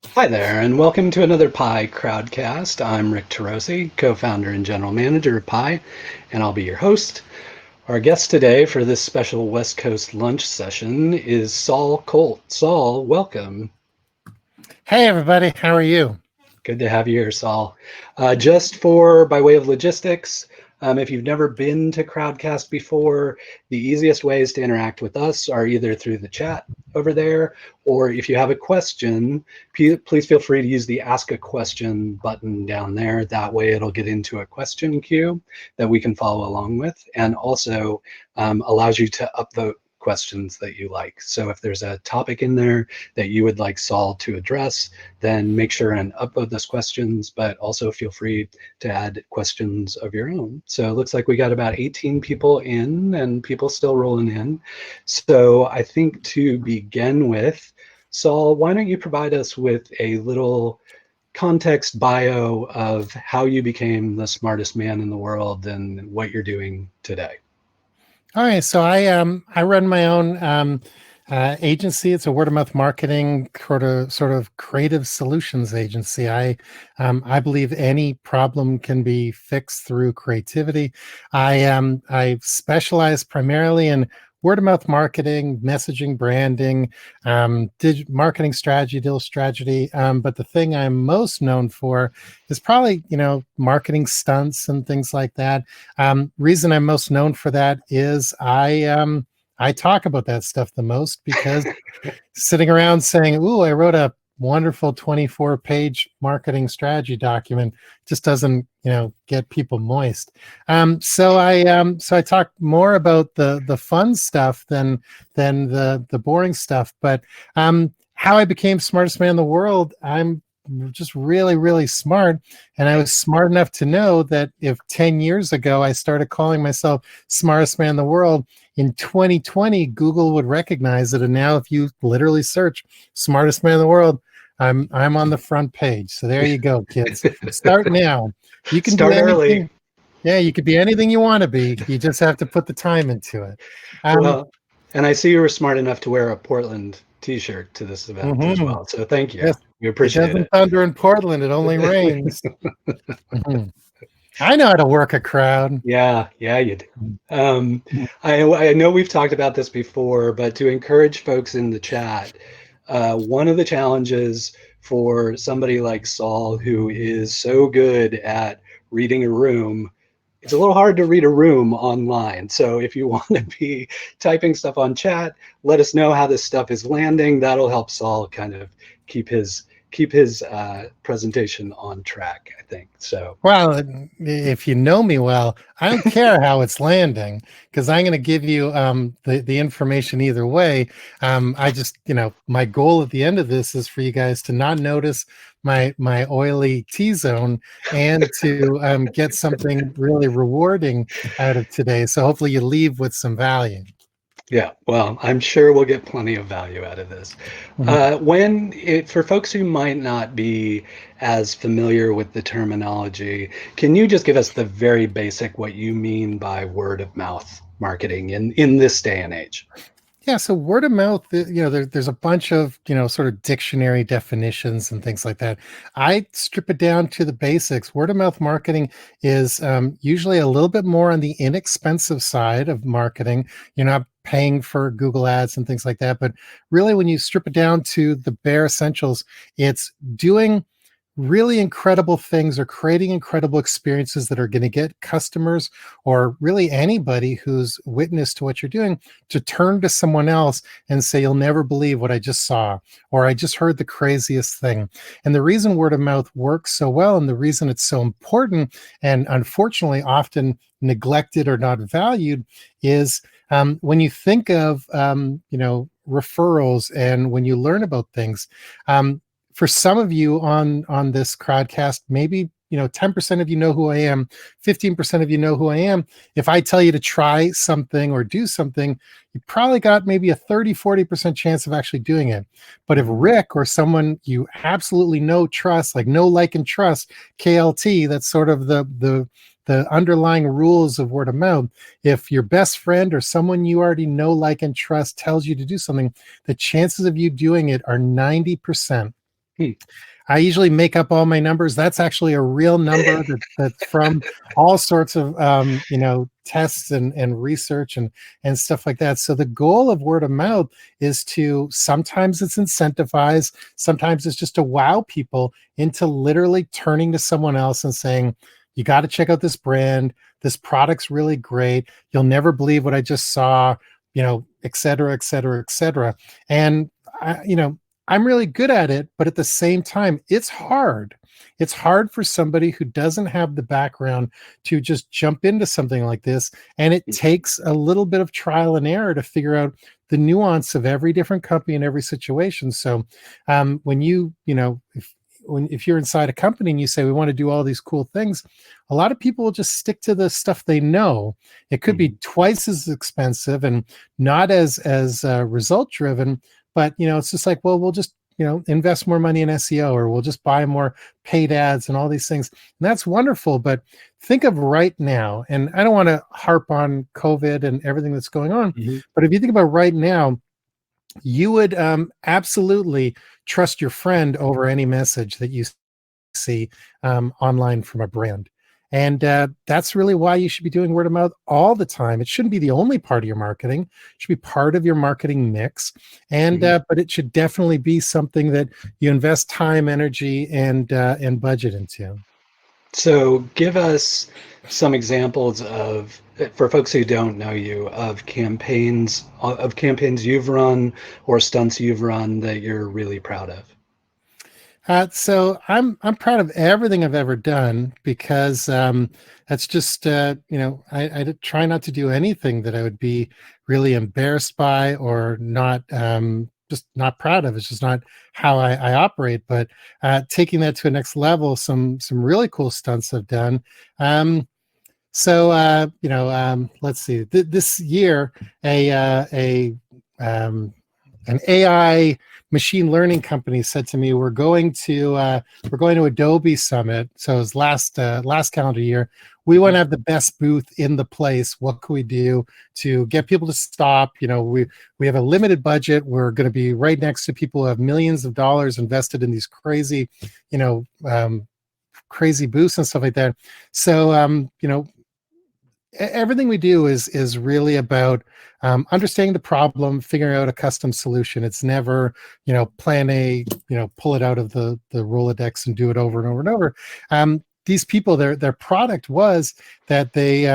Hi there, and welcome to another Pi Crowdcast. I'm Rick Tarosi, co-founder and general manager of Pi, and I'll be your host. Our guest today for this special West Coast lunch session is Saul Colt. Saul, welcome. Hey, everybody. How are you? Good to have you here, Saul. Just for by way of logistics, if you've never been to Crowdcast before, the easiest ways to interact with us are either through the chat over there, or if you have a question, please feel free to use the Ask a Question button down there. That way it'll get into a question queue that we can follow along with, and also allows you to upvote questions that you like. So if there's a topic in there that you would like Saul to address, then make sure and upload those questions, but also feel free to add questions of your own. So it looks like we got about 18 people in and people still rolling in. So I think to begin with, Saul, why don't you provide us with a little context bio of how you became the smartest man in the world and what you're doing today? All right. So I run my own agency. It's a word of mouth marketing sort of creative solutions agency. I believe any problem can be fixed through creativity. I specialize primarily in word of mouth marketing, messaging, branding, marketing strategy, deal strategy. But the thing I'm most known for is probably marketing stunts and things like that. Reason I'm most known for that is I talk about that stuff the most because sitting around saying, "Ooh, I wrote a wonderful 24-page marketing strategy document," just doesn't get people moist. So I talk more about the fun stuff than the boring stuff. But how I became smartest man in the world, I'm just really, really smart. And I was smart enough to know that if 10 years ago I started calling myself smartest man in the world, in 2020, Google would recognize it. And now if you literally search smartest man in the world, I'm on the front page. So there you go, kids. Start now. You can do Start early. anything. Yeah, you could be anything you want to be. You just have to put the time into it. Um, Well, and I see you were smart enough to wear a Portland t-shirt to this event as mhm. well. So thank you. Yes, We it appreciate doesn't it. thunder in Portland. It only rains. Mhm. I know how to work a crowd. Yeah, you do. Um, I know we've talked about this before, but to encourage folks in the chat, one of the challenges for somebody like Saul, who is so good at reading a room, it's a little hard to read a room online. So if you want to be typing stuff on chat, let us know how this stuff is landing. That'll help Saul kind of keep his presentation on track, I think. So Well, if you know me well, I don't care how it's landing because I'm going to give you the information either way. I just, my goal at the end of this is for you guys to not notice my oily T-zone and to get something really rewarding out of today. So hopefully you leave with some value. yeah, well, I'm sure we'll get plenty of value out of this. Mhm. For folks who might not be as familiar with the terminology, can you just give us the very basic what you mean by word of mouth marketing in this day and age? Yeah, so word of mouth, there's a bunch of, sort of dictionary definitions and things like that. I strip it down to the basics. Word of mouth marketing is usually a little bit more on the inexpensive side of marketing. You're not paying for Google ads and things like that. But really, when you strip it down to the bare essentials, it's doing really incredible things or creating incredible experiences that are going to get customers or really anybody who's witness to what you're doing to turn to someone else and say, "You'll never believe what I just saw," or "I just heard the craziest thing." And the reason word of mouth works so well and the reason it's so important and unfortunately often neglected or not valued is when you think of referrals and when you learn about things, for some of you on this crowdcast, maybe 10% of you know who I am, 15% of you know who I am. If I tell you to try something or do something, you probably got maybe a 30-40% chance of actually doing it. But if Rick or someone you absolutely know, trust, like know, like, and trust, KLT, that's sort of the underlying rules of word of mouth. If your best friend or someone you already know, like, and trust tells you to do something, the chances of you doing it are 90%. Hmm. I usually make up all my numbers. That's actually a real number that's from all sorts of tests and research and stuff like that. So the goal of word of mouth is to, sometimes it's incentivize, sometimes it's just to wow people into literally turning to someone else and saying, you got to check out this brand. This product's really great. You'll never believe what I just saw, et cetera, et cetera, et cetera. And I'm really good at it, but at the same time, it's hard. It's hard for somebody who doesn't have the background to just jump into something like this. And it takes a little bit of trial and error to figure out the nuance of every different company and every situation. So when if you're inside a company and you say, we want to do all these cool things, a lot of people will just stick to the stuff they know. It could be twice as expensive and not as result driven, but it's just like, well, we'll just invest more money in SEO, or we'll just buy more paid ads and all these things. And that's wonderful. But think of right now, and I don't want to harp on COVID and everything that's going on, but if you think about right now, you would absolutely trust your friend over any message that you see online from a brand. And that's really why you should be doing word of mouth all the time. It shouldn't be the only part of your marketing. It should be part of your marketing mix. And but it should definitely be something that you invest time, energy, and budget into. So give us some examples of, for folks who don't know you, of campaigns you've run or stunts you've run that you're really proud of. So I'm proud of everything I've ever done, because that's just I try not to do anything that I would be really embarrassed by or not just not proud of. It's just not how I operate. But taking that to a next level, some really cool stunts I've done. Let's see. This year, an AI machine learning company said to me, we're going to Adobe Summit. So it was last calendar year. We want to have the best booth in the place. What can we do to get people to stop? We have a limited budget. We're going to be right next to people who have millions of dollars invested in these crazy, crazy booths and stuff like that. So, everything we do is really about understanding the problem, figuring out a custom solution. It's never, plan A, pull it out of the Rolodex and do it over and over and over. These people, their product was that they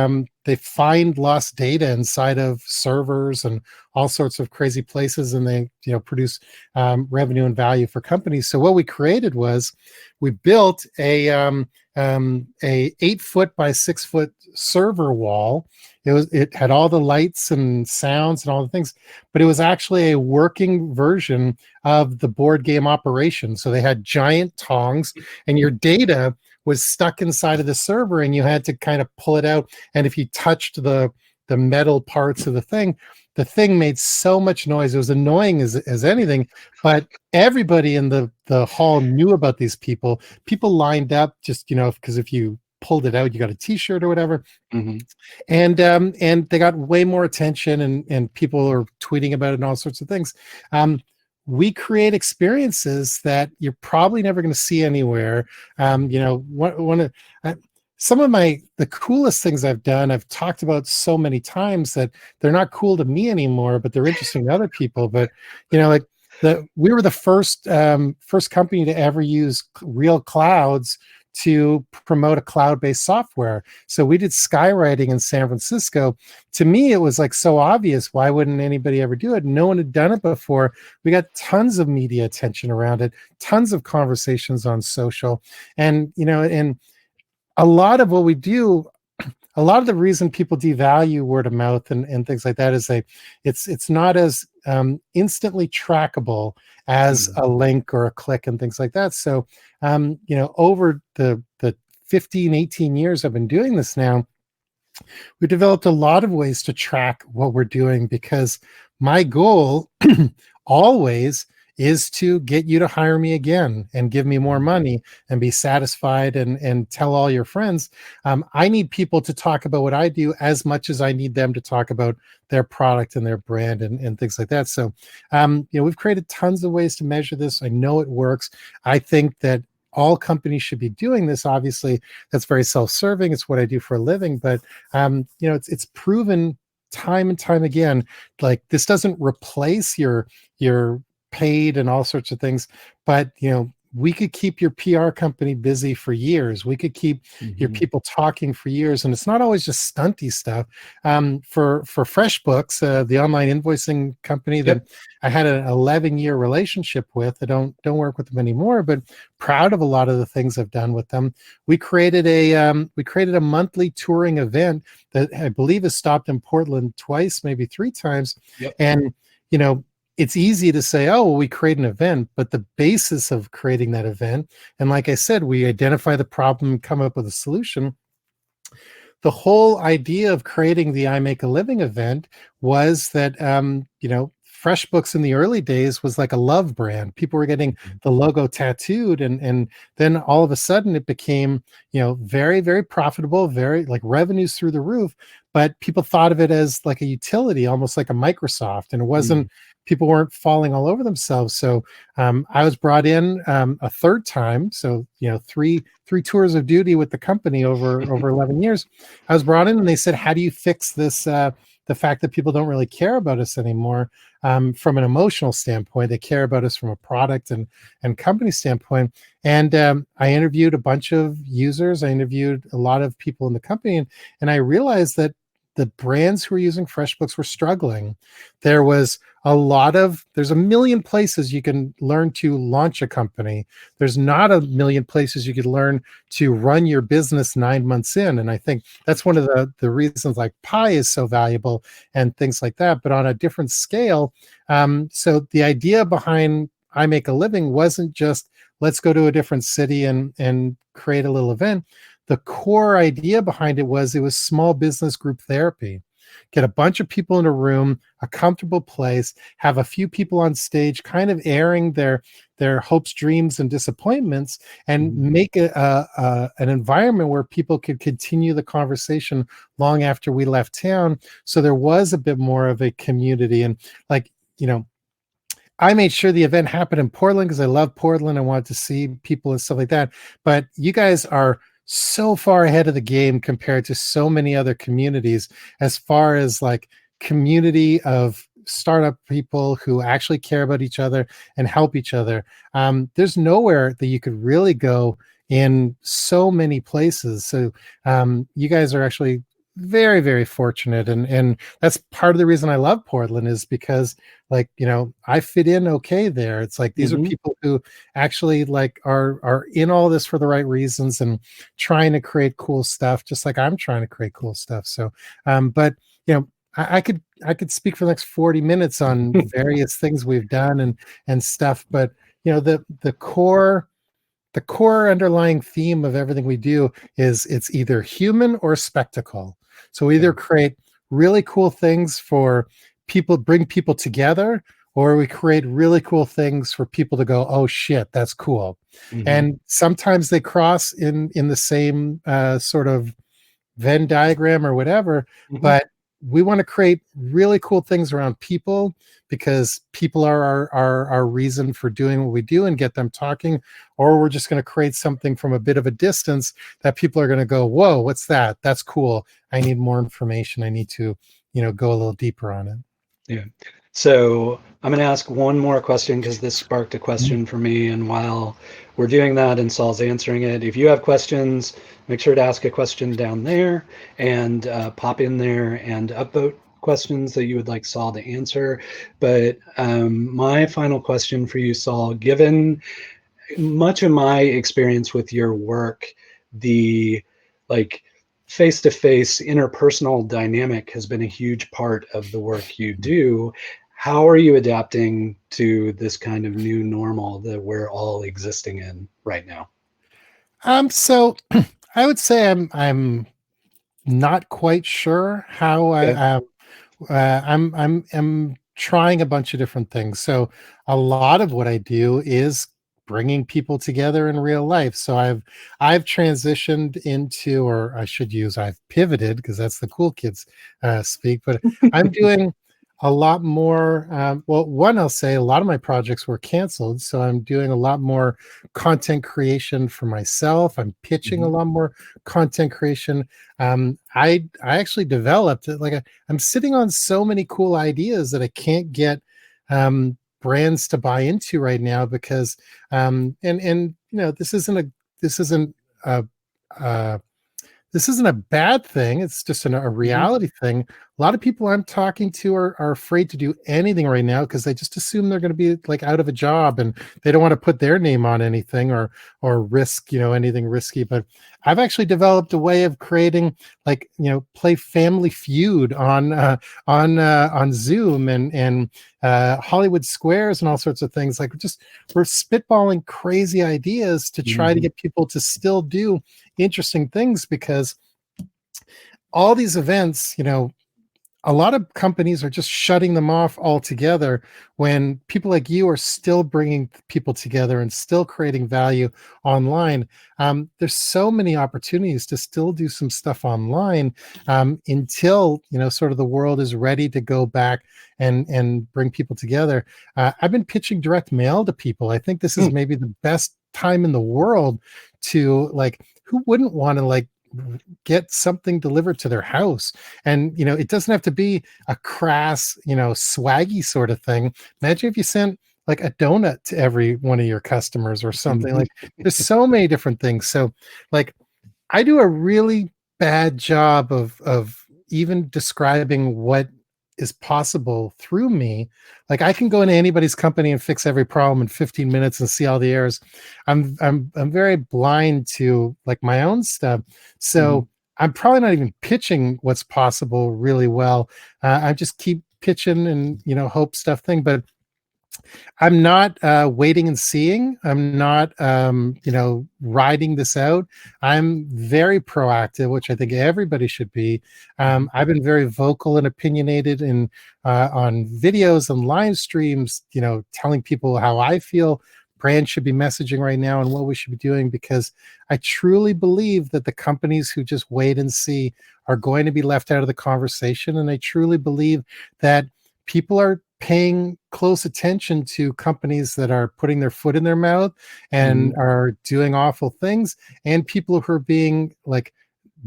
find lost data inside of servers and all sorts of crazy places, and they produce revenue and value for companies. So what we created was we built a 8-foot by 6-foot server wall. It had all the lights and sounds and all the things, but it was actually a working version of the board game operation. So they had giant tongs, and your data was stuck inside of the server, and you had to kind of pull it out. And if you touched the metal parts of the thing made so much noise. It was annoying as anything, but everybody in the hall knew about these people. People lined up just, because if you pulled it out, you got a t-shirt or whatever. And they got way more attention, and people are tweeting about it and all sorts of things. We create experiences that you're probably never going to see anywhere. Some of the coolest things I've done, I've talked about so many times that they're not cool to me anymore, but they're interesting to other people. But we were the first company to ever use real clouds to promote a cloud-based software. So we did skywriting in San Francisco. To me, it was like so obvious. Why wouldn't anybody ever do it? No one had done it before. We got tons of media attention around it, tons of conversations on social, and a lot of what we do, a lot of the reason people devalue word of mouth and things like that is it's not as instantly trackable as a link or a click and things like that. So, over the 15, 18 years I've been doing this now, we developed a lot of ways to track what we're doing, because my goal always is to get you to hire me again and give me more money and be satisfied and tell all your friends. I need people to talk about what I do as much as I need them to talk about their product and their brand and things like that. So, we've created tons of ways to measure this. I know it works. I think that all companies should be doing this. Obviously, that's very self-serving. It's what I do for a living, but it's proven time and time again. Like, this doesn't replace your paid and all sorts of things, but we could keep your PR company busy for years. We could keep your people talking for years. And it's not always just stunty stuff. For FreshBooks, the online invoicing company that I had an 11-year relationship with, I don't work with them anymore, but proud of a lot of the things I've done with them. We created a monthly touring event that I believe has stopped in Portland twice, maybe 3 times. And, it's easy to say, oh, well, we create an event, but the basis of creating that event, and like I said, we identify the problem, come up with a solution. The whole idea of creating the I Make a Living event was that, FreshBooks in the early days was like a love brand. People were getting the logo tattooed, and then all of a sudden it became, very, very profitable, very like revenues through the roof. But people thought of it as like a utility, almost like a Microsoft, and it wasn't. People weren't falling all over themselves. So I was brought in a third time. So three tours of duty with the company over 11 years. I was brought in, and they said, "How do you fix this?" The fact that people don't really care about us anymore from an emotional standpoint. They care about us from a product and company standpoint. And I interviewed a bunch of users. I interviewed a lot of people in the company, and I realized that the brands who were using FreshBooks were struggling. There's a million places you can learn to launch a company. There's not a million places you could learn to run your business 9 months in. And I think that's one of the reasons like Pi is so valuable and things like that, but on a different scale. So the idea behind I Make a Living wasn't just let's go to a different city and create a little event. The core idea behind it was small business group therapy. Get a bunch of people in a room, a comfortable place, have a few people on stage kind of airing their hopes, dreams, and disappointments, and make an environment where people could continue the conversation long after we left town. So there was a bit more of a community. And I made sure the event happened in Portland because I love Portland. I wanted to see people and stuff like that. But you guys are so far ahead of the game compared to so many other communities as far as like community of startup people who actually care about each other and help each other. There's nowhere that you could really go in so many places. So you guys are actually very, very fortunate. And that's part of the reason I love Portland is because I fit in okay there. It's like these are people who actually like are in all this for the right reasons and trying to create cool stuff, just like I'm trying to create cool stuff. So but I could speak for the next 40 minutes on various things we've done and stuff, but the core underlying theme of everything we do is it's either human or spectacle. So we either create really cool things for people, bring people together, or we create really cool things for people to go, oh shit, that's cool. And sometimes they cross in the same sort of Venn diagram or whatever, but we want to create really cool things around people because people are our reason for doing what we do and get them talking, or we're just going to create something from a bit of a distance that people are going to go, whoa, what's that? That's cool. I need more information. I need to, go a little deeper on it. Yeah. So I'm going to ask one more question because this sparked a question for me. And while we're doing that and Saul's answering it, if you have questions, make sure to ask a question down there and pop in there and upvote questions that you would like Saul to answer. But my final question for you, Saul, given much of my experience with your work, the face-to-face interpersonal dynamic has been a huge part of the work you do. How are you adapting to this kind of new normal that we're all existing in right now? So I would say I'm not quite sure how I'm trying a bunch of different things. So a lot of what I do is bringing people together in real life. So I've transitioned into, or I should use, I've pivoted, because that's the cool kids speak. But I'm doing a lot more. Well, one, I'll say a lot of my projects were canceled, so I'm doing a lot more content creation for myself. I'm pitching a lot more content creation. I actually developed it, I'm sitting on so many cool ideas that I can't get brands to buy into right now, because and this isn't a uh, this isn't a bad thing. It's just a reality thing. A lot of people I'm talking to are afraid to do anything right now, because they just assume they're going to be like out of a job, and they don't want to put their name on anything, or risk, anything risky. But I've actually developed a way of creating, play Family Feud on Zoom, and Hollywood Squares and all sorts of things. We're spitballing crazy ideas to try to get people to still do interesting things, because all these events, a lot of companies are just shutting them off altogether, when people like you are still bringing people together and still creating value online. There's so many opportunities to still do some stuff online, until sort of the world is ready to go back and bring people together. I've been pitching direct mail to people. I think this is maybe the best time in the world to, who wouldn't want to get something delivered to their house? And it doesn't have to be a crass, swaggy sort of thing. Imagine if you sent a donut to every one of your customers or something. There's so many different things. So I do a really bad job of even describing what is possible through me. I can go into anybody's company and fix every problem in 15 minutes and see all the errors. I'm very blind to my own stuff. So I'm probably not even pitching what's possible really well. I just keep pitching and hope stuff thing. But I'm not waiting and seeing. I'm not, riding this out. I'm very proactive, which I think everybody should be. I've been very vocal and opinionated on videos and live streams, telling people how I feel brands should be messaging right now and what we should be doing, because I truly believe that the companies who just wait and see are going to be left out of the conversation. And I truly believe that people are paying close attention to companies that are putting their foot in their mouth and are doing awful things, and people who are being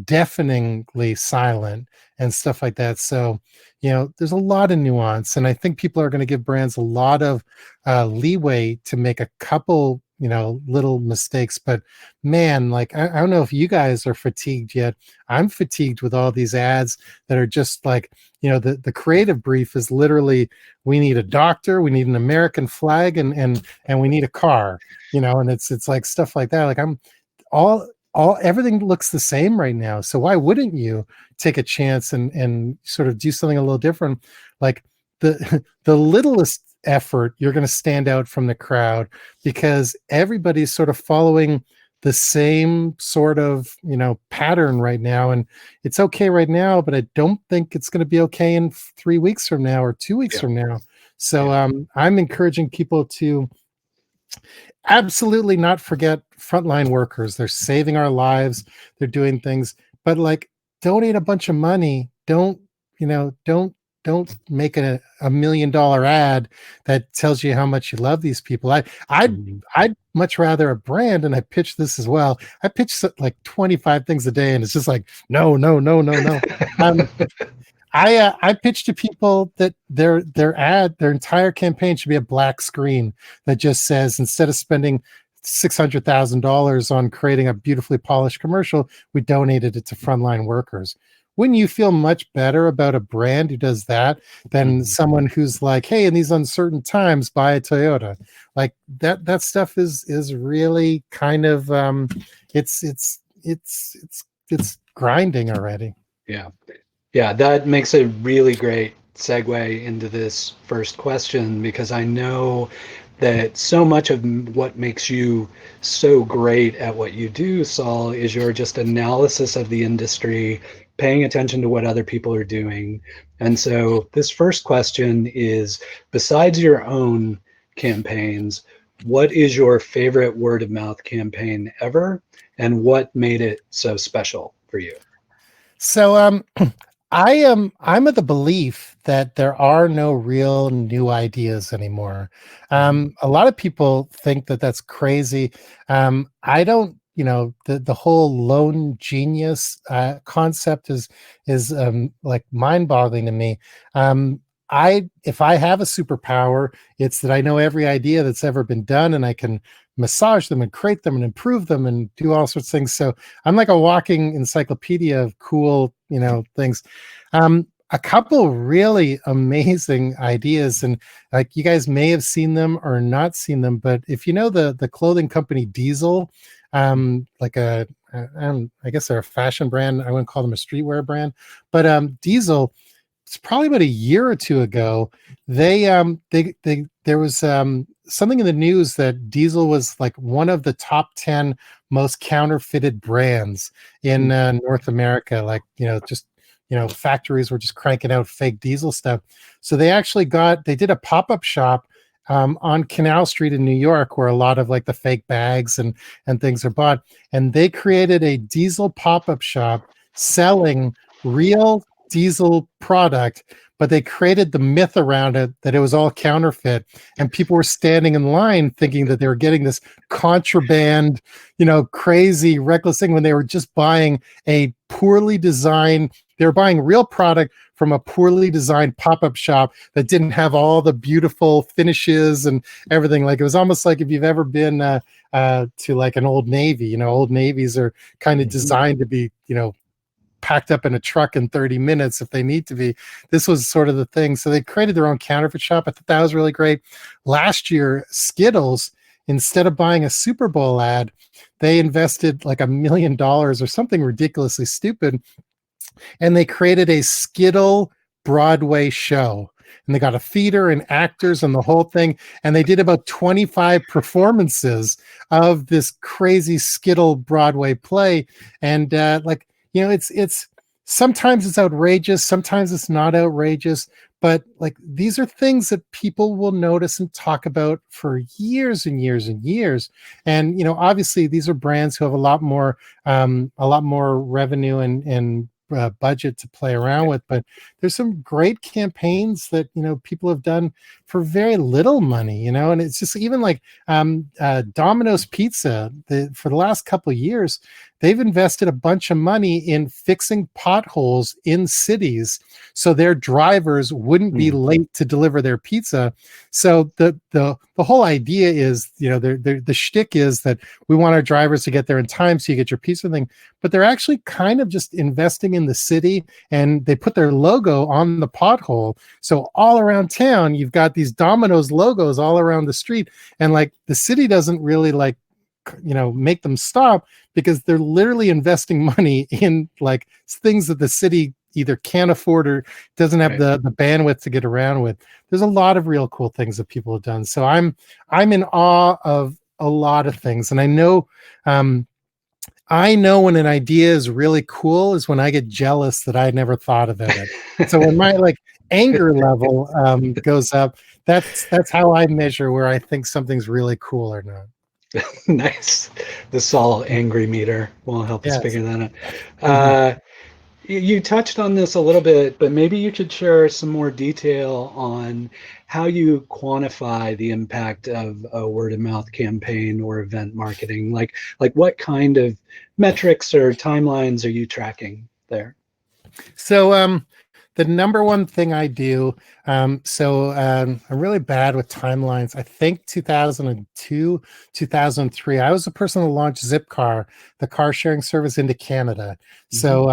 deafeningly silent and stuff like that. So, there's a lot of nuance, and I think people are going to give brands a lot of leeway to make a couple, little mistakes. But man, I don't know if you guys are fatigued yet. I'm fatigued with all these ads that are just the creative brief is literally, we need a doctor, we need an American flag, and we need a car, and it's stuff like that. I'm everything looks the same right now. So why wouldn't you take a chance and sort of do something a little different? The littlest effort, you're going to stand out from the crowd, because everybody's sort of following the same sort of pattern right now. And it's okay right now, but I don't think it's going to be okay in 3 weeks from now or 2 weeks from now. So I'm encouraging people to absolutely not forget frontline workers. They're saving our lives. They're doing things, but donate a bunch of money. Don't make a $1 million ad that tells you how much you love these people. I'd much rather a brand, and I pitch this as well. I pitch 25 things a day, and it's just no. I pitch to people that their entire campaign should be a black screen that just says, instead of spending $600,000 on creating a beautifully polished commercial, we donated it to frontline workers. Wouldn't you feel much better about a brand who does that than someone who's hey, in these uncertain times, buy a Toyota? That stuff is really kind of it's grinding already. Yeah, that makes a really great segue into this first question, because I know that so much of what makes you so great at what you do, Saul, is your just analysis of the industry paying attention to what other people are doing. And so this first question is, besides your own campaigns, what is your favorite word of mouth campaign ever? And what made it so special for you? So I'm of the belief that there are no real new ideas anymore. A lot of people think that that's crazy. I don't, the whole lone genius concept is like mind-boggling to me. If I have a superpower, it's that I know every idea that's ever been done, and I can massage them and create them and improve them and do all sorts of things. So I'm like a walking encyclopedia of cool, things. A couple really amazing ideas, and like you guys may have seen them or not seen them, but if you know the clothing company Diesel, I guess they're a fashion brand. I wouldn't call them a streetwear brand, but Diesel, it's probably about a year or two ago, there was something in the news that Diesel was like one of the top 10 most counterfeited brands in North America. Like, factories were just cranking out fake diesel stuff. So they did a pop-up shop on Canal Street in New York, where a lot of like the fake bags and things are bought. And they created a Diesel pop-up shop selling real diesel product, but they created the myth around it that it was all counterfeit, and people were standing in line thinking that they were getting this contraband, crazy reckless thing, when they were just buying a poorly designed, they were buying real product from a poorly designed pop-up shop that didn't have all the beautiful finishes and everything. Like, it was almost like if you've ever been to like an Old Navy. Old Navies are kind of designed to be, packed up in a truck in 30 minutes if they need to be. This was sort of the thing. So they created their own counterfeit shop. I thought that was really great. Last year, Skittles, instead of buying a Super Bowl ad, they invested like $1 million or something ridiculously stupid, and they created a Skittle Broadway show. And they got a theater and actors and the whole thing. And they did about 25 performances of this crazy Skittle Broadway play. And it's sometimes it's outrageous, sometimes it's not outrageous, but like these are things that people will notice and talk about for years and years and years. And obviously these are brands who have a lot more revenue and budget to play around with, but there's some great campaigns that people have done for very little money, and it's just even like Domino's Pizza. For the last couple of years, they've invested a bunch of money in fixing potholes in cities so their drivers wouldn't be late to deliver their pizza. So the whole idea is, the shtick is that we want our drivers to get there in time so you get your pizza thing, but they're actually kind of just investing in the city, and they put their logo on the pothole. So all around town, you've got these Domino's logos all around the street, and like the city doesn't really make them stop, because they're literally investing money in like things that the city either can't afford or doesn't have the bandwidth to get around with. There's a lot of real cool things that people have done. So I'm in awe of a lot of things. And I know when an idea is really cool is when I get jealous that I never thought about it. So when my like anger level goes up, that's how I measure where I think something's really cool or not. Nice. The Saul angry meter will help us figure that out. You touched on this a little bit, but maybe you could share some more detail on how you quantify the impact of a word of mouth campaign or event marketing. Like what kind of metrics or timelines are you tracking there? So the number one thing I do, I'm really bad with timelines. I think 2002, 2003, I was the person that launched Zipcar, the car sharing service, into Canada. So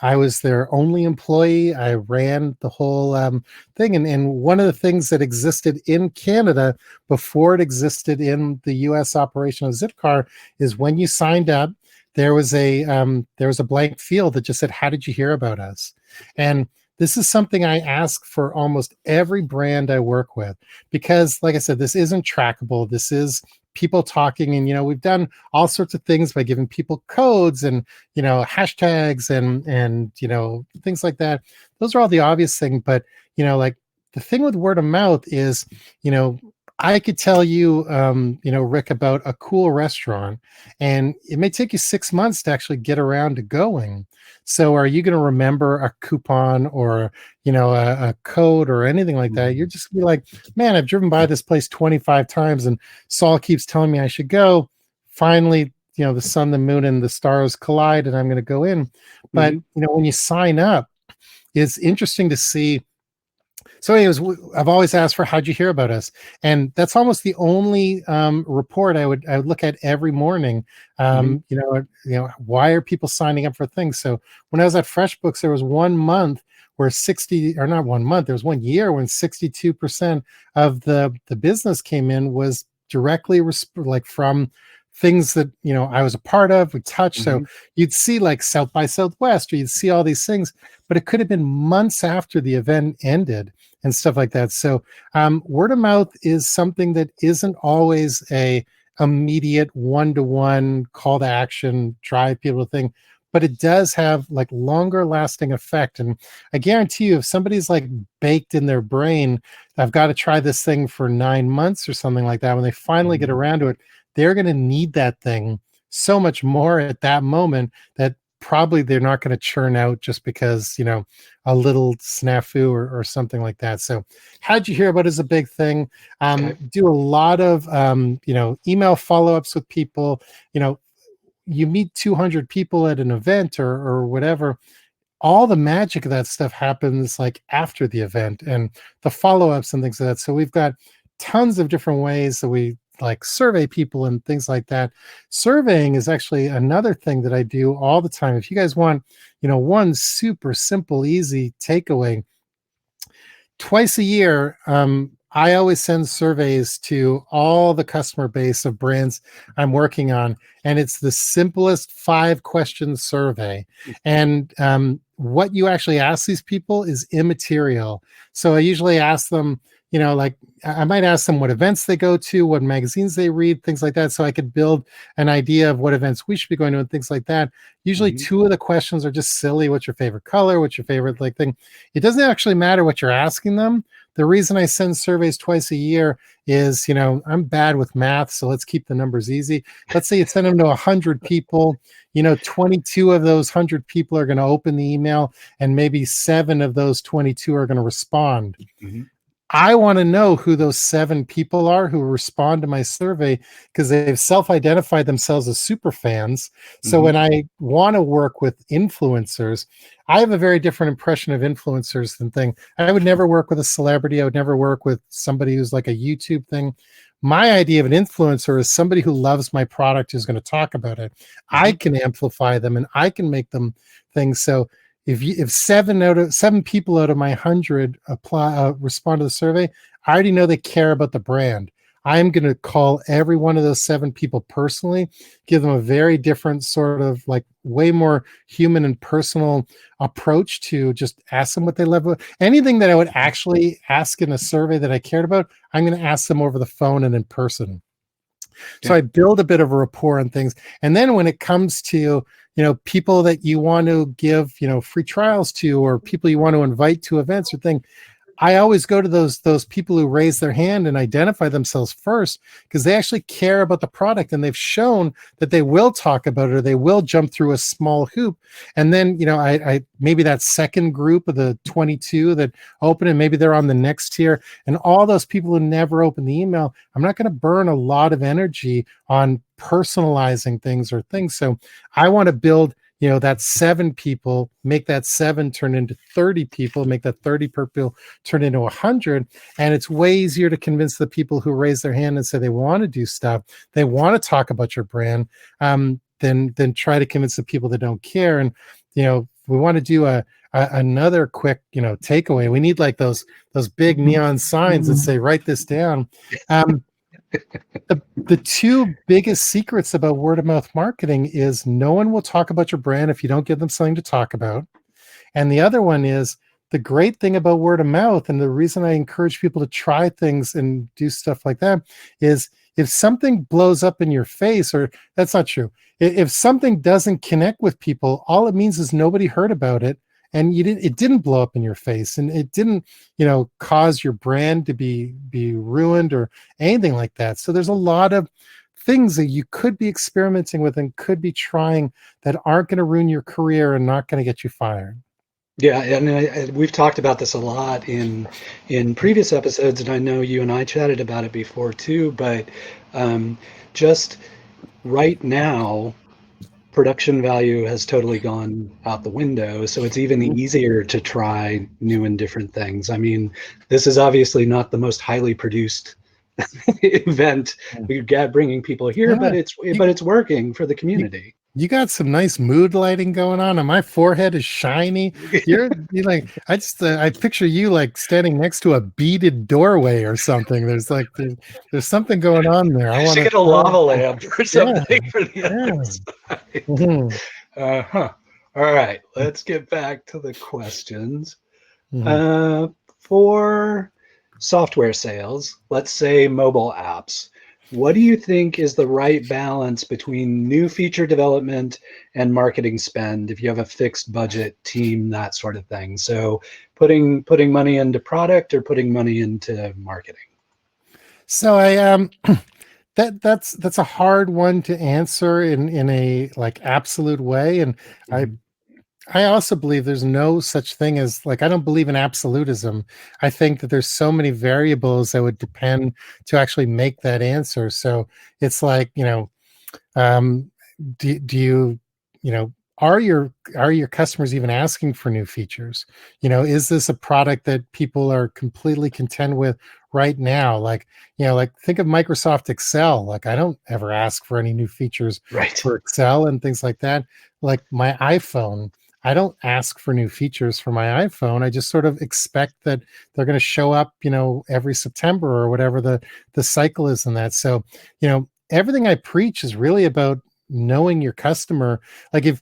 I was their only employee. I ran the whole thing. And one of the things that existed in Canada before it existed in the US operation of Zipcar is when you signed up, there was a blank field that just said, "How did you hear about us?" And This is something I ask for almost every brand I work with, because like I said, this isn't trackable. This is people talking, and we've done all sorts of things by giving people codes and hashtags and things like that. Those are all the obvious thing, but like the thing with word of mouth is, I could tell you, Rick, about a cool restaurant, and it may take you 6 months to actually get around to going. So are you going to remember a coupon or, a code or anything like that? You're just gonna be like, man, I've driven by this place 25 times and Saul keeps telling me I should go. Finally, the sun, the moon, and the stars collide, and I'm going to go in. But, when you sign up, it's interesting to see. So anyways, I've always asked for, how'd you hear about us? And that's almost the only report I would look at every morning. Why are people signing up for things? So when I was at FreshBooks, there was 1 month where not 1 month, there was 1 year when 62% of the business came in was directly from things that I was a part of, we touched. So you'd see like South by Southwest, or you'd see all these things, but it could have been months after the event ended and stuff like that. So word of mouth is something that isn't always a immediate one-to-one call to action, drive people to thing, but it does have like longer lasting effect. And I guarantee you, if somebody's like baked in their brain, I've got to try this thing for 9 months or something like that, when they finally get around to it, they're going to need that thing so much more at that moment that probably they're not going to churn out just because, a little snafu or something like that. So how'd you hear about it is a big thing. Do a lot of, email follow-ups with people. You meet 200 people at an event or whatever. All the magic of that stuff happens like after the event and the follow-ups and things like that. So we've got tons of different ways that we like survey people and things like that. Surveying is actually another thing that I do all the time. If you guys want, one super simple, easy takeaway, twice a year, I always send surveys to all the customer base of brands I'm working on, and it's the simplest 5-question survey. And what you actually ask these people is immaterial. So I usually ask them, I might ask them what events they go to, what magazines they read, things like that, so I could build an idea of what events we should be going to and things like that. Usually 2 of the questions are just silly. What's your favorite color? What's your favorite thing? It doesn't actually matter what you're asking them. The reason I send surveys twice a year is, I'm bad with math, so let's keep the numbers easy. Let's say you send them to 100 people. 22 of those 100 people are going to open the email, and maybe 7 of those 22 are going to respond. I want to know who those 7 people are who respond to my survey, because they've self-identified themselves as super fans. So when I want to work with influencers, I have a very different impression of influencers than thing. I would never work with a celebrity. I would never work with somebody who's like a YouTube thing. My idea of an influencer is somebody who loves my product, who's going to talk about it. I can amplify them and I can make them things. So if 7 people out of my 100 respond to the survey, I already know they care about the brand. I'm going to call every one of those 7 people personally, give them a very different sort of like way more human and personal approach to just ask them what they love. Anything that I would actually ask in a survey that I cared about, I'm going to ask them over the phone and in person. So I build a bit of a rapport and things. And then when it comes to, people that you want to give, free trials to, or people you want to invite to events or things, I always go to those people who raise their hand and identify themselves first, because they actually care about the product and they've shown that they will talk about it, or they will jump through a small hoop. And then, I maybe that second group of the 22 that open, and maybe they're on the next tier, and all those people who never open the email, I'm not going to burn a lot of energy on personalizing things or things. So I want to build, that 7 people, make that 7 turn into 30 people, make that 30 people turn into 100. And it's way easier to convince the people who raise their hand and say they want to do stuff, they want to talk about your brand, than try to convince the people that don't care. And, we want to do another quick, takeaway. We need like those big neon signs that say, write this down. The 2 biggest secrets about word of mouth marketing is no one will talk about your brand if you don't give them something to talk about. And the other one is the great thing about word of mouth, and the reason I encourage people to try things and do stuff like that, is if something blows up in your face, or that's not true. If something doesn't connect with people, all it means is nobody heard about it, and it didn't blow up in your face, and it didn't, cause your brand to be ruined or anything like that. So there's a lot of things that you could be experimenting with and could be trying that aren't going to ruin your career and not going to get you fired. Yeah, and we've talked about this a lot in previous episodes, and I know you and I chatted about it before too. But just right now, production value has totally gone out the window, so it's even easier to try new and different things. I mean, this is obviously not the most highly produced event we get bringing people here, but it's working for the community. You got some nice mood lighting going on, and my forehead is shiny. You're like, I picture you like standing next to a beaded doorway or something. There's something going on there. I want to get a lava lamp or something for the other side. Mm-hmm. All right, let's get back to the questions. For software sales, let's say mobile apps, what do you think is the right balance between new feature development and marketing spend if you have a fixed budget, team, that sort of thing? So putting money into product or putting money into marketing? So I that's a hard one to answer in a like absolute way, and I also believe there's no such thing as, like, I don't believe in absolutism. I think that there's so many variables that would depend to actually make that answer. So it's like, do you, are your customers even asking for new features? Is this a product that people are completely content with right now? Like think of Microsoft Excel. Like, I don't ever ask for any new features for Excel and things like that. Like my iPhone, I don't ask for new features for my iPhone. I just sort of expect that they're going to show up, every September or whatever the cycle is in that. So, everything I preach is really about knowing your customer. Like, if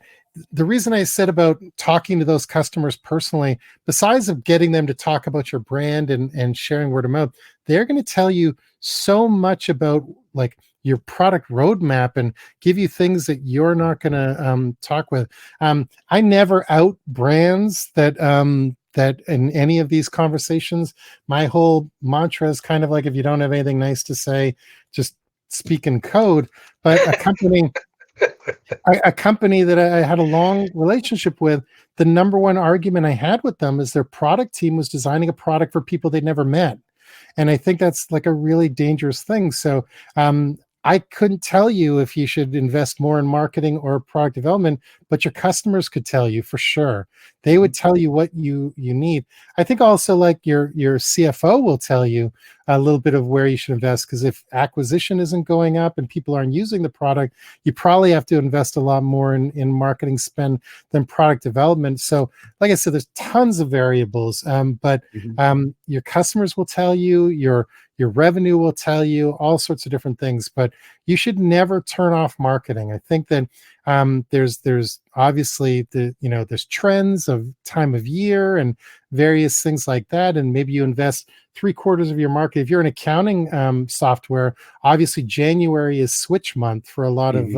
the reason I said about talking to those customers personally, besides of getting them to talk about your brand and sharing word of mouth, they're going to tell you so much about like your product roadmap and give you things that you're not going to talk with. I never out brands that in any of these conversations. My whole mantra is kind of like, if you don't have anything nice to say, just speak in code. But a company that I had a long relationship with, the number one argument I had with them is their product team was designing a product for people they'd never met. And I think that's like a really dangerous thing. So I couldn't tell you if you should invest more in marketing or product development, but your customers could tell you for sure. They would tell you what you need. I think also like your CFO will tell you a little bit of where you should invest, because if acquisition isn't going up and people aren't using the product, you probably have to invest a lot more in marketing spend than product development. So like I said, there's tons of variables, but your customers will tell you, your revenue will tell you all sorts of different things, but you should never turn off marketing. I think that there's obviously there's trends of time of year and various things like that. And maybe you invest 3/4 of your market. If you're an accounting software, obviously January is switch month for a lot of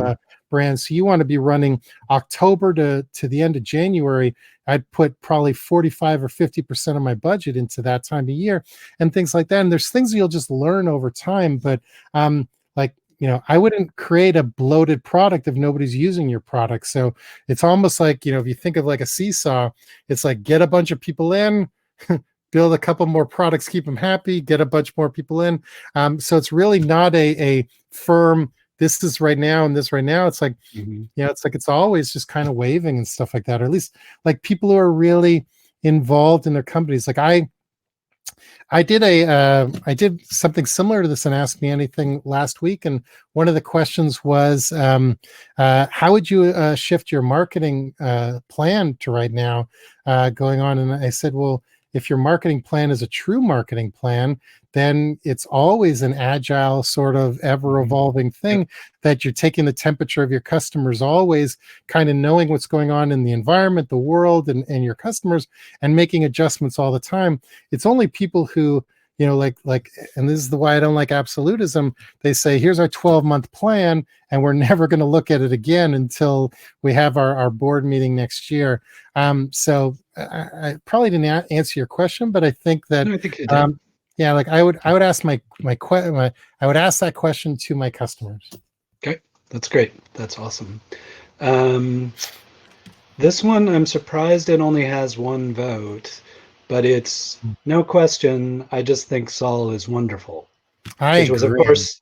brands. So you want to be running October to the end of January. I'd put probably 45 or 50% of my budget into that time of year and things like that. And there's things you'll just learn over time. But I wouldn't create a bloated product if nobody's using your product. So it's almost like, if you think of like a seesaw, it's like, get a bunch of people in, build a couple more products, keep them happy, get a bunch more people in. So it's really not a firm, this is right now and this right now. It's like, it's like, it's always just kind of waving and stuff like that, or at least like people who are really involved in their companies. Like I did something similar to this and Ask Me Anything last week, and one of the questions was, how would you shift your marketing plan to right now going on? And I said, well, if your marketing plan is a true marketing plan, then it's always an agile, sort of ever evolving thing, that you're taking the temperature of your customers, always kind of knowing what's going on in the environment, the world, and your customers, and making adjustments all the time. It's only people who, like, and this is the why I don't like absolutism. They say, here's our 12-month plan, and we're never going to look at it again until we have our board meeting next year. So I probably didn't answer your question, but I think that, No, I think you did. yeah, like I would ask I would ask that question to my customers. Okay, that's great. That's awesome. This one, I'm surprised it only has one vote, but it's no question. I just think Saul is wonderful, I which was of agree. course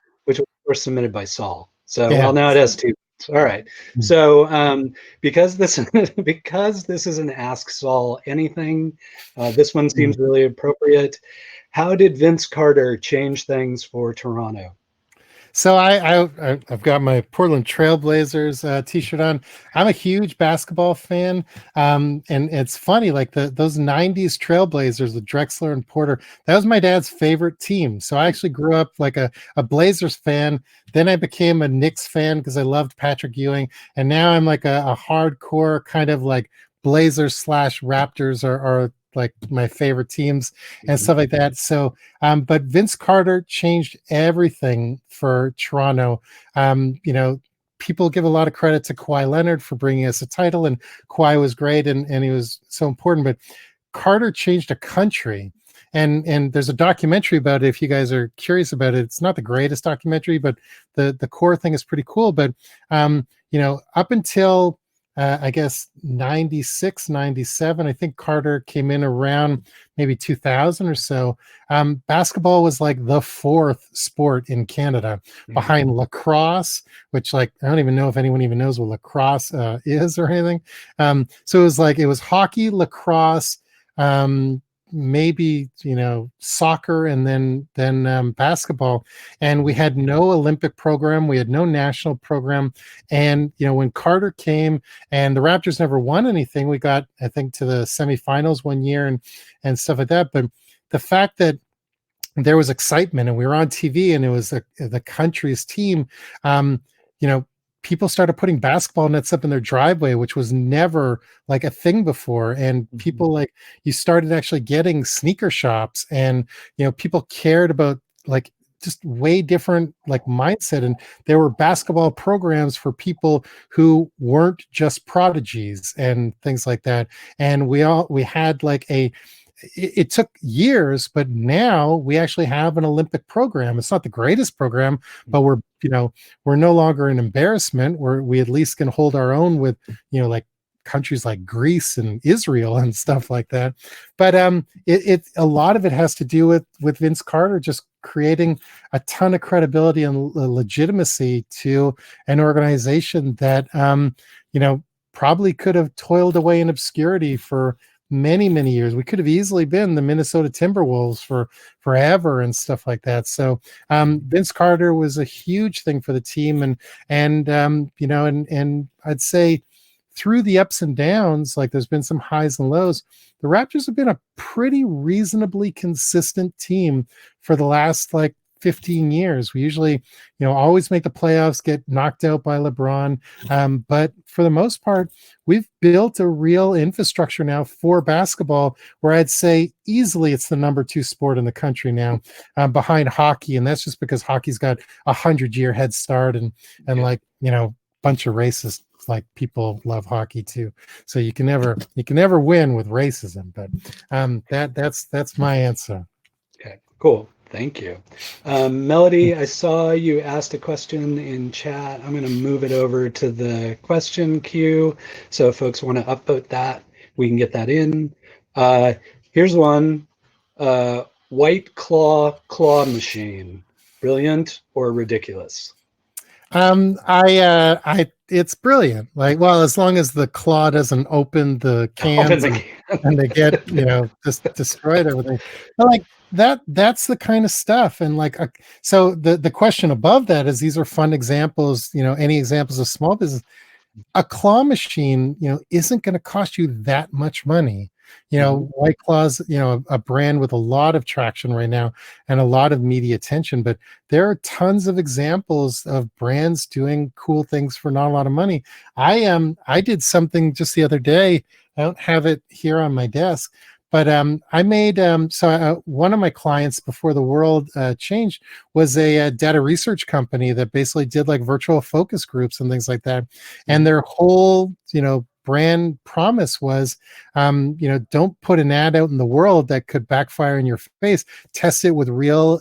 submitted by Saul. So Yeah. well, now it has two. All right. So because this because this is an Ask Saul Anything, this one seems really appropriate. How did Vince Carter change things for Toronto? So I've got my Portland Trailblazers t-shirt on. I'm a huge basketball fan, and it's funny, like those '90s Trailblazers, the Drexler and Porter. That was my dad's favorite team. So I actually grew up like a Blazers fan. Then I became a Knicks fan because I loved Patrick Ewing, and now I'm like a hardcore kind of like Blazers / Raptors are like my favorite teams and stuff like that. So, but Vince Carter changed everything for Toronto. People give a lot of credit to Kawhi Leonard for bringing us a title, and Kawhi was great and he was so important, but Carter changed a country. And there's a documentary about it if you guys are curious about it. It's not the greatest documentary, but the core thing is pretty cool. But up until I guess 96, 97, I think Carter came in around maybe 2000 or so. Basketball was like the fourth sport in Canada, behind lacrosse, which, like, I don't even know if anyone even knows what lacrosse is or anything. So it was hockey, lacrosse, maybe soccer, and then basketball. And we had no Olympic program, we had no national program. And when Carter came, and the Raptors never won anything, we got, I think, to the semifinals one year and stuff like that. But the fact that there was excitement and we were on TV and it was the country's team, people started putting basketball nets up in their driveway, which was never like a thing before. And people, like, you started actually getting sneaker shops, and people cared about, like, just way different, like, mindset. And there were basketball programs for people who weren't just prodigies and things like that. And we had like it took years, but now we actually have an Olympic program. It's not the greatest program, but we're no longer an embarrassment. We at least can hold our own with, like, countries like Greece and Israel and stuff like that. But a lot of it has to do with Vince Carter just creating a ton of credibility and legitimacy to an organization that probably could have toiled away in obscurity for many, many years. We could have easily been the Minnesota Timberwolves for forever and stuff like that. So Vince Carter was a huge thing for the team, and I'd say through the ups and downs, like, there's been some highs and lows, the Raptors have been a pretty reasonably consistent team for the last, like, 15 years. We usually, always make the playoffs, get knocked out by LeBron. But for the most part, we've built a real infrastructure now for basketball, where I'd say easily it's the number 2 sport in the country now, behind hockey. And that's just because hockey's got 100-year head start, and like, bunch of racist, like, people love hockey too. So you can never win with racism. But that's my answer. Okay, cool. Thank you. Melody, I saw you asked a question in chat. I'm going to move it over to the question queue. So if folks want to upvote that, we can get that in. Here's one. White claw machine. Brilliant or ridiculous? It's brilliant. Like, well, as long as the claw doesn't open the cans and they get, just destroyed everything. But, like, that's the kind of stuff. And, like, so the question above that is, these are fun examples, any examples of small business. A claw machine, isn't going to cost you that much money. You know, White Claw's, you know, a brand with a lot of traction right now and a lot of media attention, but there are tons of examples of brands doing cool things for not a lot of money. I did something just the other day. I don't have it here on my desk, but I made one of my clients before the world changed was a data research company that basically did like virtual focus groups and things like that. And their whole, you know, brand promise was, you know, don't put an ad out in the world that could backfire in your face. Test it with real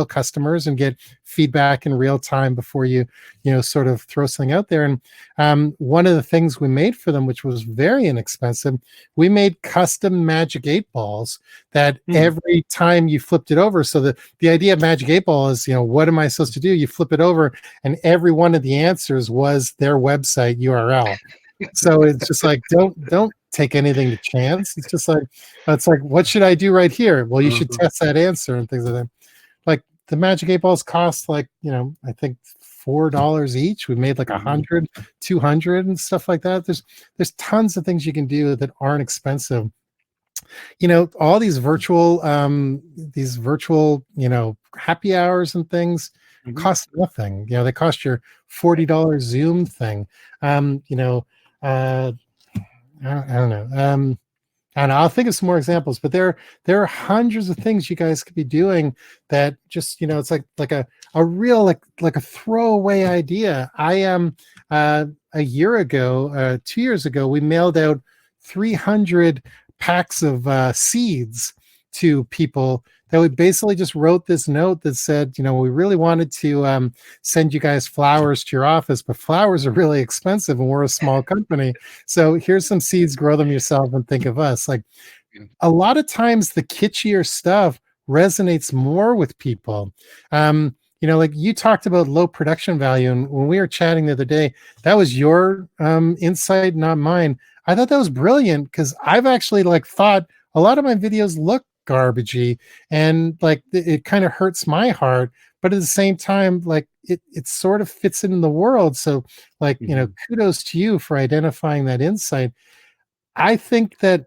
customers and get feedback in real time before you know, sort of throw something out there. And one of the things we made for them, which was very inexpensive, we made custom Magic 8 balls that every time you flipped it over. So the idea of Magic 8 ball is, you know, what am I supposed to do? You flip it over, and every one of the answers was their website URL. So it's just like, don't take anything to chance. It's just like, what should I do right here? Well, you should test that answer and things like that. Like the Magic 8 balls cost like, you know, I think $4 each. We made like 100, 200 and stuff like that. There's tons of things you can do that aren't expensive. You know, all these virtual, you know, happy hours and things cost nothing. You know, they cost your $40 Zoom thing. You know, I don't know. And I'll think of some more examples, but there are hundreds of things you guys could be doing that just, you know, it's like a real like a throwaway idea. I am a year ago, 2 years ago, we mailed out 300 packs of seeds to people that we basically just wrote this note that said, you know, we really wanted to send you guys flowers to your office, but flowers are really expensive and we're a small company. So here's some seeds, grow them yourself and think of us. Like a lot of times the kitschier stuff resonates more with people. You know, like you talked about low production value. And when we were chatting the other day, that was your insight, not mine. I thought that was brilliant because I've actually like thought a lot of my videos look garbagey and like it kind of hurts my heart, but at the same time, like it sort of fits in the world. So like, you know, kudos to you for identifying that insight. I think that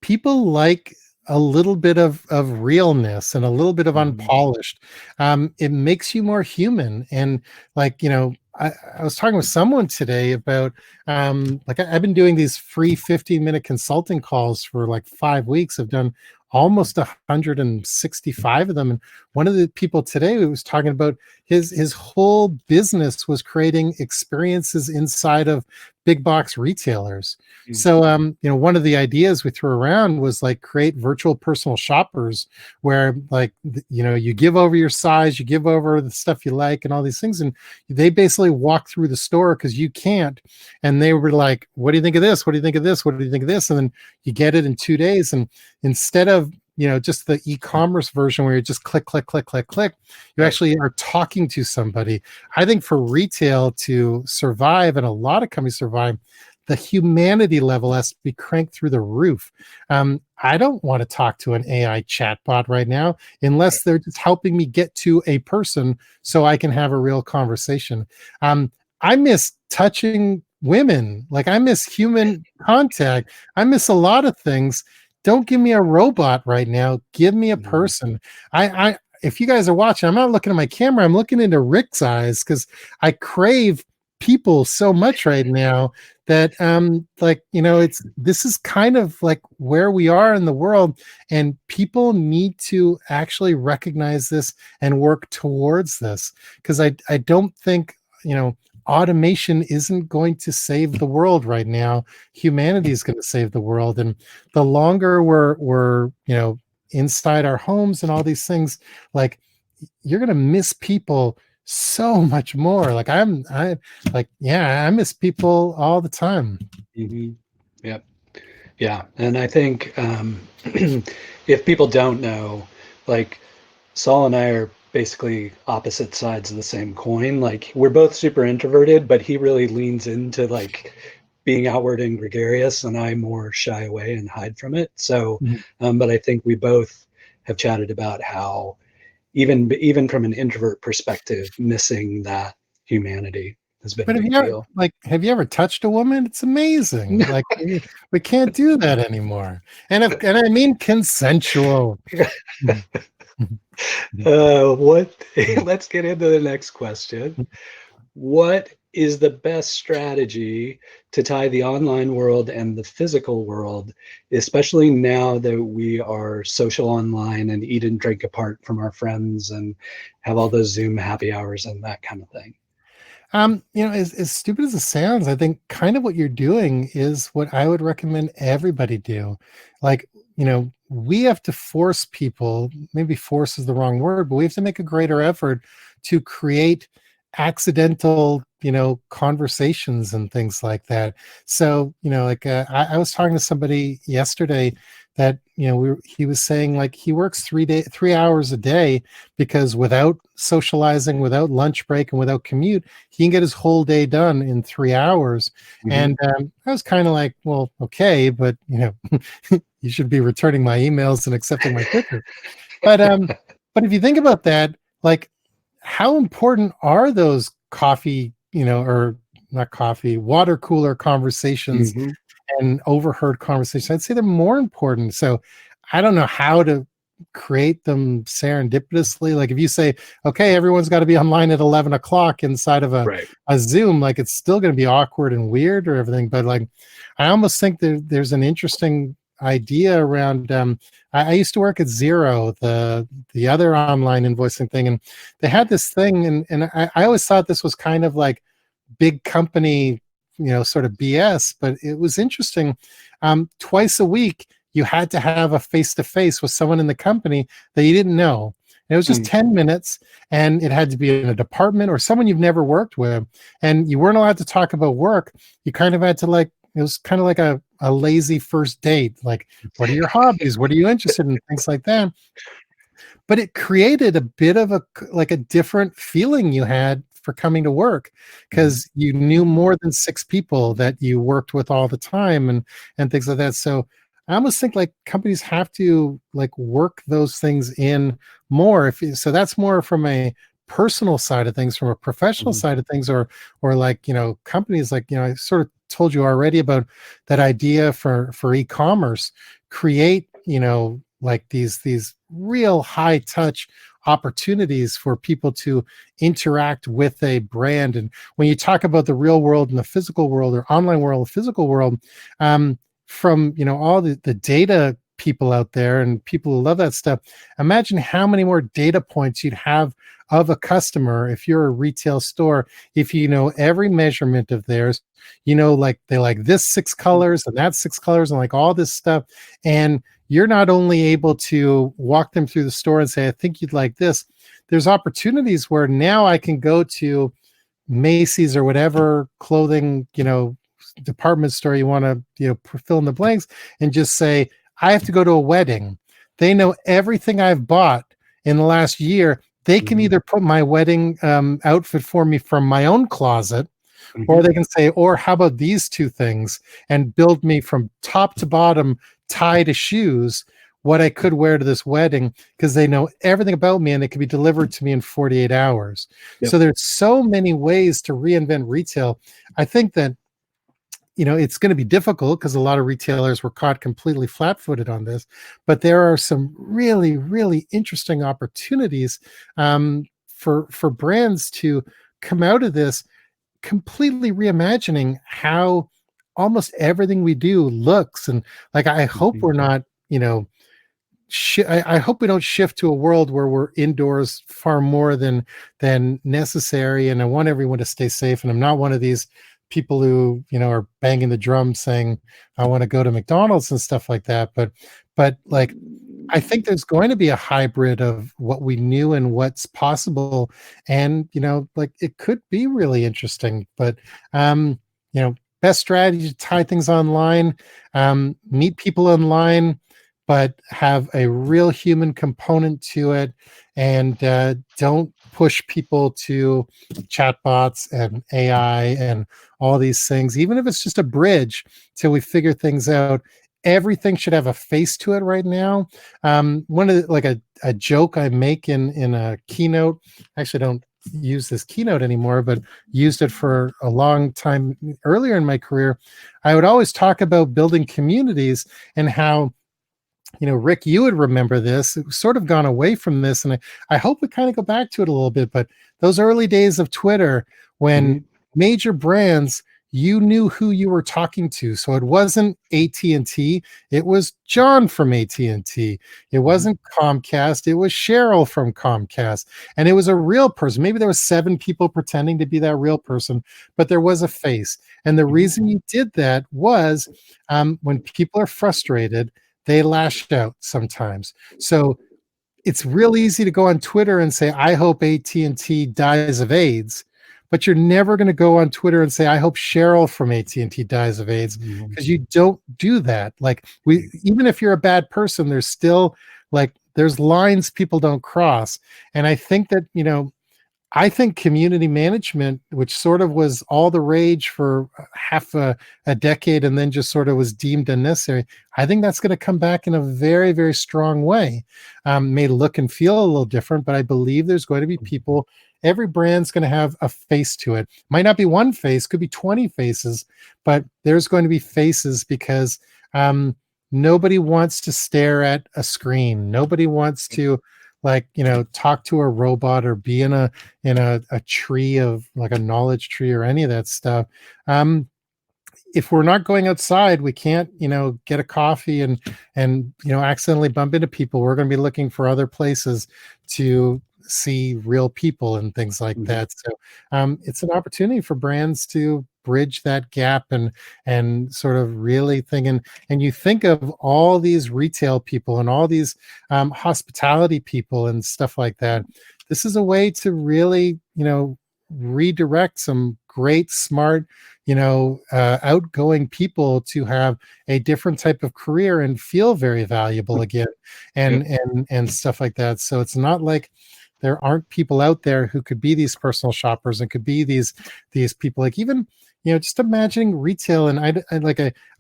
people like a little bit of realness and a little bit of unpolished. It makes you more human. And like, you know, I was talking with someone today about like I've been doing these free 15-minute consulting calls for like 5 weeks. I've done almost 165 of them. And one of the people today was talking about his whole business was creating experiences inside of big box retailers. So you know, one of the ideas we threw around was like create virtual personal shoppers where like, you know, you give over your size, you give over the stuff you like and all these things, and they basically walk through the store because you can't, and they were like, what do you think of this, what do you think of this, what do you think of this? And then you get it in 2 days, and instead of, you know, just the e-commerce version where you just click, click, click, click, click, you actually are talking to somebody. I think for retail to survive, and a lot of companies survive, the humanity level has to be cranked through the roof. I don't want to talk to an AI chatbot right now unless they're just helping me get to a person so I can have a real conversation. I miss touching women. Like I miss human contact. I miss a lot of things. Don't give me a robot right now. Give me a person. If you guys are watching, I'm not looking at my camera. I'm looking into Rick's eyes because I crave people so much right now that like, you know, this is kind of like where we are in the world, and people need to actually recognize this and work towards this, because I don't think, you know, automation isn't going to save the world right now. Humanity is going to save the world, and the longer we're you know, inside our homes and all these things, like you're going to miss people so much more. Like I miss people all the time. Yep. Yeah. And I think if people don't know, like Saul and I are basically opposite sides of the same coin. Like we're both super introverted, but he really leans into like being outward and gregarious, and I more shy away and hide from it. So, but I think we both have chatted about how even from an introvert perspective, missing that humanity. has been But a big deal. have you ever touched a woman? It's amazing. No. Like we can't do that anymore. And I mean consensual. Let's get into the next question. What is the best strategy to tie the online world and the physical world, especially now that we are social online and eat and drink apart from our friends and have all those Zoom happy hours and that kind of thing? As stupid as it sounds, I think kind of what you're doing is what I would recommend everybody do. Like, we have to force people, maybe force is the wrong word, but we have to make a greater effort to create accidental, conversations and things like that. So, I was talking to somebody yesterday that, he was saying like he works 3 hours a day because without socializing, without lunch break, and without commute, he can get his whole day done in 3 hours. Mhm. And I was kind of like, well, okay, but you should be returning my emails and accepting my picture. But if you think about that, like, how important are those coffee, or not coffee, water cooler conversations Mhm. and overheard conversations? I'd say they're more important. So I don't know how to create them serendipitously. Like if you say, okay, everyone's got to be online at 11 o'clock inside of Right. a Zoom, like it's still going to be awkward and weird or everything. But like, I almost think there's an interesting idea around, I used to work at Zero, the other online invoicing thing, and they had this thing, and I always thought this was kind of like big company, sort of BS, but it was interesting. Twice a week, you had to have a face-to-face with someone in the company that you didn't know. And it was just 10 minutes, and it had to be in a department or someone you've never worked with. And you weren't allowed to talk about work. You kind of had to it was kind of like a lazy first date. Like, what are your hobbies? What are you interested in? Things like that. But it created a bit of a different feeling you had for coming to work because you knew more than 6 people that you worked with all the time and things like that. So I almost think like companies have to like work those things in more. So that's more from a personal side of things, from a professional side of things, or like, companies like, I sort of told you already about that idea for e-commerce, create, like these real high touch opportunities for people to interact with a brand. And when you talk about the real world and the physical world, or online world, physical world, from all the data people out there and people who love that stuff, imagine how many more data points you'd have of a customer if you're a retail store, if you know every measurement of theirs, like they like this 6 colors and that 6 colors and like all this stuff. And you're not only able to walk them through the store and say, I think you'd like this. There's opportunities where now I can go to Macy's or whatever clothing, department store you want to, fill in the blanks, and just say, I have to go to a wedding. They know everything I've bought in the last year. They can either put my wedding outfit for me from my own closet, or they can say, or how about these 2 things, and build me from top to bottom, tie to shoes, what I could wear to this wedding, because they know everything about me and it can be delivered to me in 48 hours. Yep. So there's so many ways to reinvent retail. I think that, it's going to be difficult because a lot of retailers were caught completely flat-footed on this, but there are some really, really interesting opportunities for brands to come out of this completely reimagining how almost everything we do looks. And like, I hope we're not, I hope we don't shift to a world where we're indoors far more than necessary. And I want everyone to stay safe. And I'm not one of these people who, are banging the drum saying, I want to go to McDonald's and stuff like that. But like, I think there's going to be a hybrid of what we knew and what's possible. And, like it could be really interesting, but, best strategy to tie things online, meet people online, but have a real human component to it, and don't push people to chatbots and AI and all these things, even if it's just a bridge till we figure things out. Everything should have a face to it right now. One of a joke I make in a keynote, I actually don't use this keynote anymore, but used it for a long time earlier in my career. I would always talk about building communities and how, Rick, you would remember this. It's sort of gone away from this, and I hope we kind of go back to it a little bit. But those early days of Twitter, when major brands, you knew who you were talking to. So it wasn't AT&T, it was John from AT&T. It wasn't Comcast, it was Cheryl from Comcast. And it was a real person. Maybe there was 7 people pretending to be that real person, but there was a face. And the reason you did that was when people are frustrated, they lashed out sometimes. So it's real easy to go on Twitter and say, I hope AT&T dies of AIDS, but you're never going to go on Twitter and say, I hope Cheryl from AT&T dies of AIDS, because you don't do that. Like, even if you're a bad person, there's still there's lines people don't cross. And I think that, I think community management, which sort of was all the rage for half a decade and then just sort of was deemed unnecessary, I think that's going to come back in a very, very strong way. May look and feel a little different, but I believe there's going to be people. Every brand's going to have a face to it. Might not be one face, could be 20 faces, but there's going to be faces because nobody wants to stare at a screen. Nobody wants to talk to a robot or be in a tree of a knowledge tree or any of that stuff. If we're not going outside, we can't, get a coffee and accidentally bump into people. We're going to be looking for other places to see real people and things like that. So it's an opportunity for brands to bridge that gap and sort of really think, and you think of all these retail people and all these hospitality people and stuff like that. This is a way to really, redirect some great, smart, outgoing people to have a different type of career and feel very valuable again, and stuff like that. So it's not like there aren't people out there who could be these personal shoppers and could be these people. Like, even, just imagining retail, and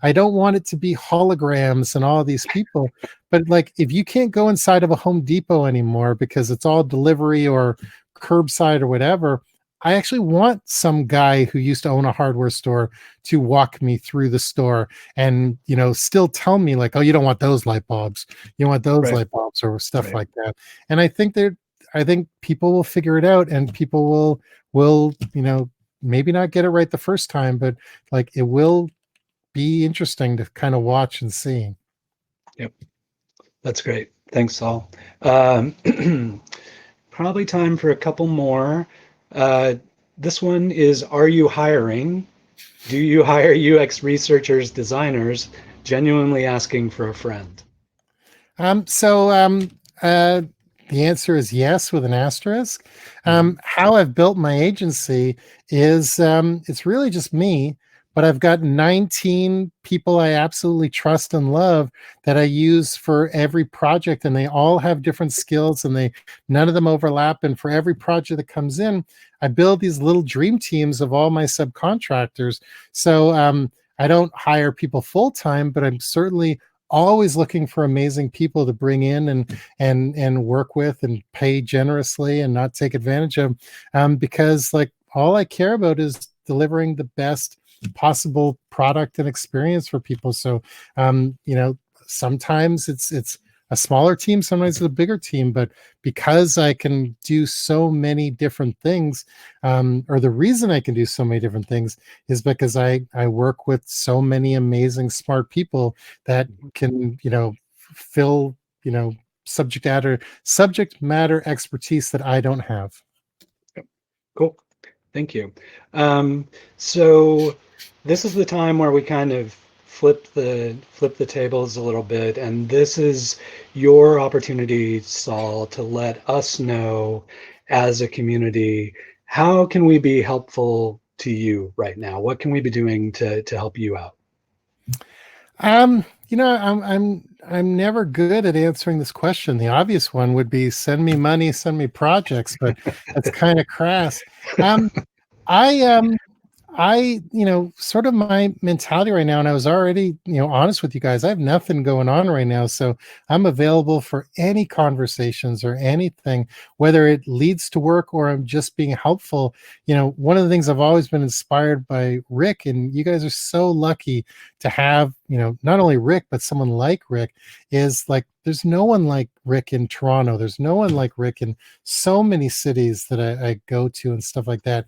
I don't want it to be holograms and all these people, but if you can't go inside of a Home Depot anymore because it's all delivery or curbside or whatever, I actually want some guy who used to own a hardware store to walk me through the store and, still tell me oh, you don't want those light bulbs. You want those light bulbs or stuff like that. And I think people will figure it out, and people will, maybe not get it right the first time, but it will be interesting to kind of watch and see. Yep. That's great. Thanks, Saul. Probably time for a couple more. This one is, are you hiring? Do you hire UX researchers, designers? Genuinely asking for a friend. The answer is yes, with an asterisk. How I've built my agency is it's really just me, but I've got 19 people I absolutely trust and love that I use for every project, and they all have different skills, and none of them overlap. And for every project that comes in, I build these little dream teams of all my subcontractors. So I don't hire people full time, but I'm certainly always looking for amazing people to bring in and work with and pay generously and not take advantage of, because all I care about is delivering the best possible product and experience for people. So sometimes it's a smaller team, sometimes it's a bigger team, but because I can do so many different things, or the reason I can do so many different things is because I work with so many amazing, smart people that can, fill, subject matter expertise that I don't have. Cool. Thank you. So this is the time where we kind of flip the tables a little bit, and this is your opportunity, Saul, to let us know as a community, how can we be helpful to you right now? What can we be doing to help you out? I'm never good at answering this question. The obvious one would be send me money, send me projects, but that's kind of crass. sort of my mentality right now, and I was already, honest with you guys, I have nothing going on right now. So I'm available for any conversations or anything, whether it leads to work or I'm just being helpful. One of the things I've always been inspired by Rick, and you guys are so lucky to have, not only Rick, but someone like Rick, is like, there's no one like Rick in Toronto. There's no one like Rick in so many cities that I go to and stuff like that.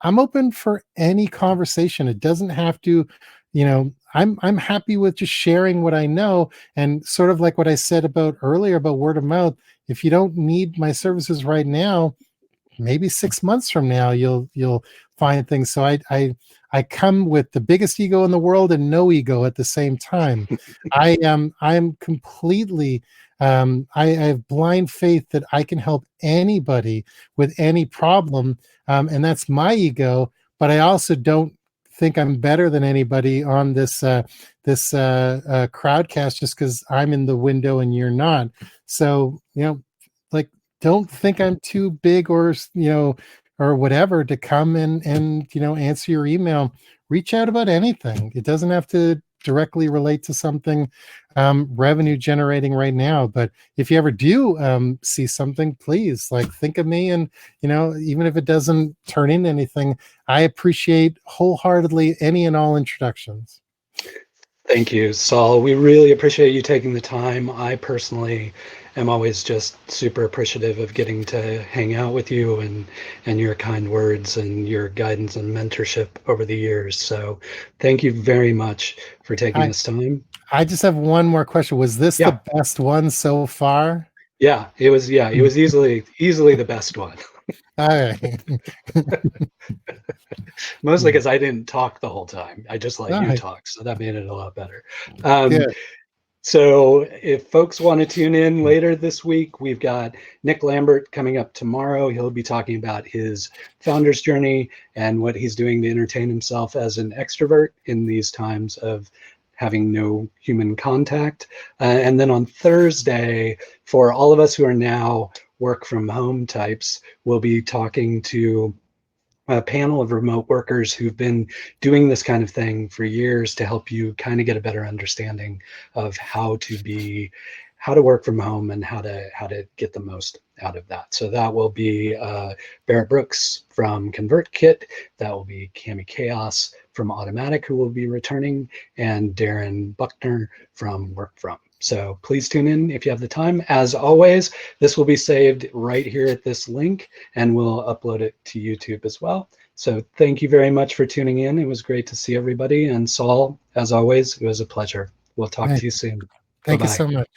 I'm open for any conversation. It doesn't have to, I'm happy with just sharing what I know, and sort of like what I said about earlier about word of mouth. If you don't need my services right now, maybe 6 months from now you'll find things. So I come with the biggest ego in the world and no ego at the same time. I'm completely I have blind faith that I can help anybody with any problem, and that's my ego. But I also don't think I'm better than anybody on this crowdcast just because I'm in the window and you're not. So like, don't think I'm too big or whatever to come and answer your email. Reach out about anything. It doesn't have to directly relate to something revenue generating right now, but if you ever do see something, please think of me. And even if it doesn't turn into anything, I appreciate wholeheartedly any and all introductions. Thank you, Saul. We really appreciate you taking the time. I personally am always just super appreciative of getting to hang out with you and your kind words and your guidance and mentorship over the years. So thank you very much for taking this time. I just have one more question. Was this the Yeah. best one so far? Yeah, it was easily the best one. All right. Mostly because I didn't talk the whole time. I just let All you right. talk, so that made it a lot better. Good. So if folks want to tune in later this week, we've got Nick Lambert coming up tomorrow. He'll be talking about his founder's journey and what he's doing to entertain himself as an extrovert in these times of having no human contact. And then on Thursday, for all of us who are now work from home types, we'll be talking to a panel of remote workers who've been doing this kind of thing for years to help you kind of get a better understanding of how to work from home and how to get the most out of that. So that will be Barrett Brooks from ConvertKit, that will be Cami Chaos from Automatic, who will be returning, and Darren Buckner from WorkFrom. So please tune in if you have the time. As always, this will be saved right here at this link, and we'll upload it to YouTube as well. So thank you very much for tuning in. It was great to see everybody. And Saul, as always, it was a pleasure. We'll talk to you soon. Thank you Bye-bye. so much.